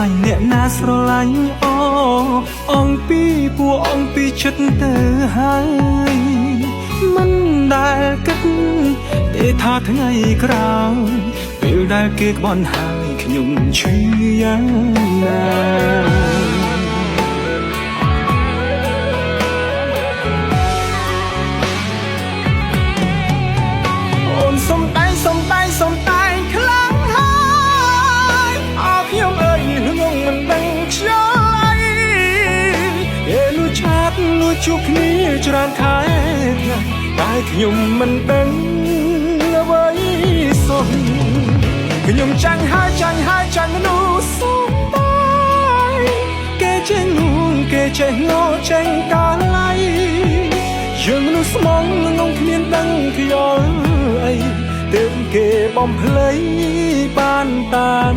លាញ់អ្នកណាស្រឡាញ់អង្គពីពួរអង្គពីចិត្តទៅហើយមិនដែលគិតទេថាថ្ងៃក្រោយពេលដែលគេក្បន់ហើយខ្ញុំឈឺយ៉ាងណាអូនសុំតែខ្លាំងហើយអើខ្ញុំអើយងងមិនដឹងខ្យល់អីលួចឆាតលួចជួបគ្នាច្រើនខែថ្ងៃតែខ្ញុំមិនដឹងអ្វីសោះខ្ញុំចាញ់ហើយចាញ់មនុស្សសុំតែគេចេះងងគេចេះងចេញកាល័យយើងមនុស្សស្មងងងគ្មានដឹងខ្យល់អីទើបគេបំភ្លៃបានតាម